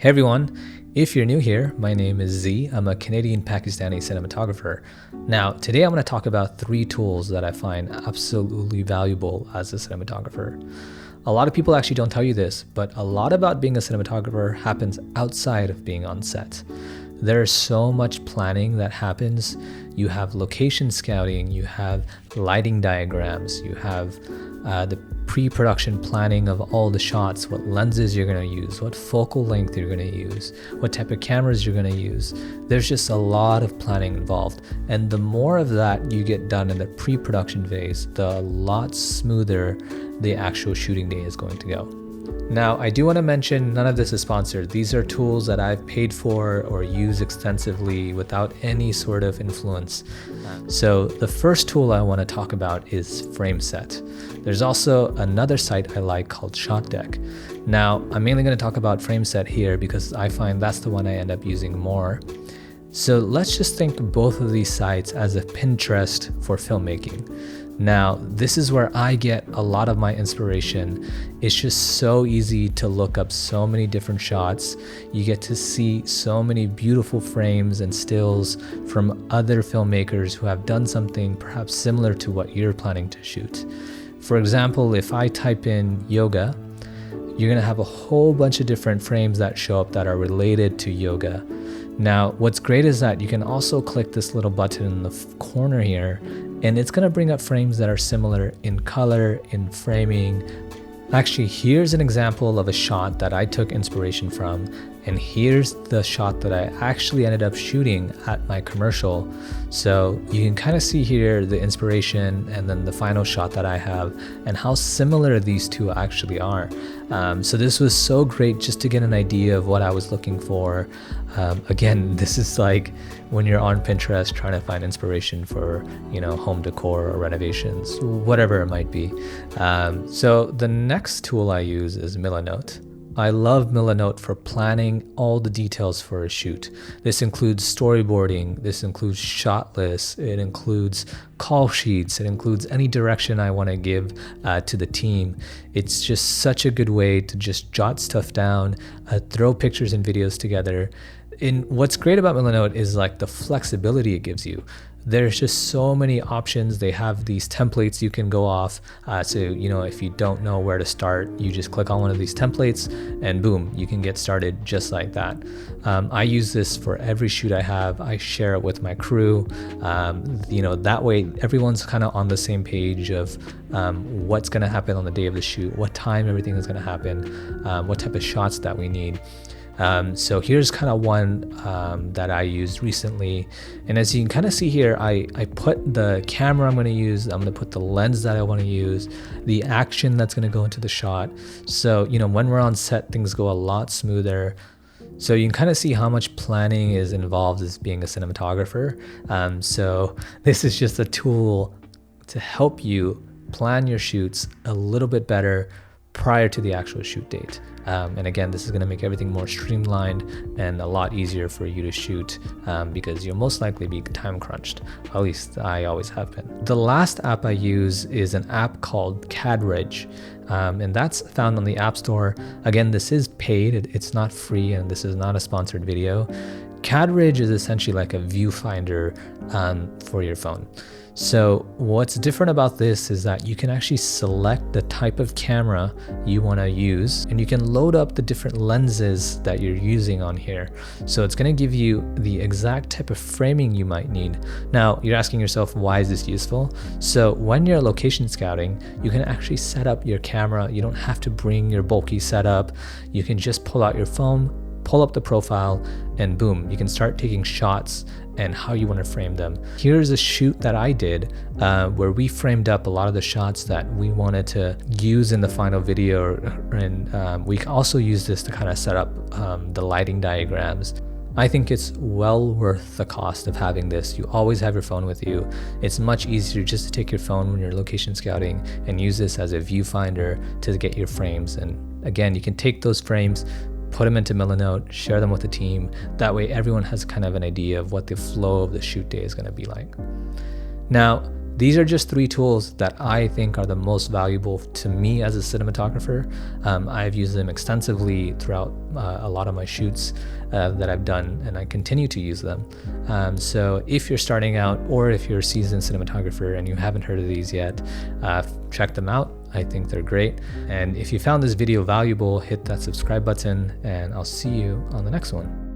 Hey everyone, if you're new here, my name is Z. I'm a Canadian Pakistani cinematographer. Now, today I'm going to talk about 3 tools that I find absolutely valuable as a cinematographer. A lot of people actually don't tell you this, but a lot about being a cinematographer happens outside of being on set. There's so much planning that happens. You have location scouting, you have lighting diagrams, you have the pre-production planning of all the shots, what lenses you're going to use, what focal length you're going to use, what type of cameras you're going to use. There's just a lot of planning involved. And the more of that you get done in the pre-production phase, the lot smoother the actual shooting day is going to go. Now, I do want to mention none of this is sponsored. These are tools that I've paid for or use extensively without any sort of influence. So the first tool I want to talk about is Frameset. There's also another site I like called ShotDeck. Now, I'm mainly going to talk about Frameset here because I find that's the one I end up using more. So let's just think both of these sites as a Pinterest for filmmaking. Now, this is where I get a lot of my inspiration. It's just so easy to look up so many different shots. You get to see so many beautiful frames and stills from other filmmakers who have done something perhaps similar to what you're planning to shoot. For example, if I type in yoga, you're gonna have a whole bunch of different frames that show up that are related to yoga. Now, what's great is that you can also click this little button in the corner here, and it's going to bring up frames that are similar in color, in framing. Actually, here's an example of a shot that I took inspiration from, and here's the shot that I actually ended up shooting at my commercial. So you can kind of see here the inspiration and then the final shot that I have and how similar these two actually are. So this was so great just to get an idea of what I was looking for. Again, this is like when you're on Pinterest trying to find inspiration for, home decor or renovations, whatever it might be. So the next tool I use is Milanote. I love Milanote for planning all the details for a shoot. This includes storyboarding, this includes shot lists, it includes call sheets, it includes any direction I want to give to the team. It's just such a good way to just jot stuff down, throw pictures and videos together. And what's great about Milanote is like the flexibility it gives you. There's just so many options. They have these templates you can go off. So, if you don't know where to start, you just click on one of these templates and boom, you can get started just like that. I use this for every shoot I have. I share it with my crew. That way everyone's kind of on the same page of what's going to happen on the day of the shoot, what time everything is going to happen, what type of shots that we need. So here's kind of one that I used recently. And as you can kind of see here, I put the camera I'm going to use, I'm going to put the lens that I want to use, the action that's going to go into the shot. So, when we're on set, things go a lot smoother. So you can kind of see how much planning is involved as being a cinematographer. So this is just a tool to help you plan your shoots a little bit better prior to the actual shoot date. And again, this is going to make everything more streamlined and a lot easier for you to shoot because you'll most likely be time crunched. At least I always have been. The last app I use is an app called Cadrage, and that's found on the App Store. Again, this is paid. It's not free, and this is not a sponsored video. Cadrage is essentially like a viewfinder for your phone. So what's different about this is that you can actually select the type of camera you want to use, and you can load up the different lenses that you're using on here. So it's going to give you the exact type of framing you might need. Now, you're asking yourself, why is this useful? So when you're location scouting, you can actually set up your camera. You don't have to bring your bulky setup. You can just pull out your phone, pull up the profile, and boom, you can start taking shots and how you want to frame them. Here's a shoot that I did where we framed up a lot of the shots that we wanted to use in the final video, and we also use this to kind of set up the lighting diagrams. I think it's well worth the cost of having this. You always have your phone with you. It's much easier just to take your phone when you're location scouting and use this as a viewfinder to get your frames. And again, you can take those frames, put them into Milanote, share them with the team. That way everyone has kind of an idea of what the flow of the shoot day is going to be like. Now, these are just 3 tools that I think are the most valuable to me as a cinematographer. I've used them extensively throughout a lot of my shoots that I've done, and I continue to use them. So if you're starting out, or if you're a seasoned cinematographer and you haven't heard of these yet, check them out. I think they're great. And if you found this video valuable, hit that subscribe button, and I'll see you on the next one.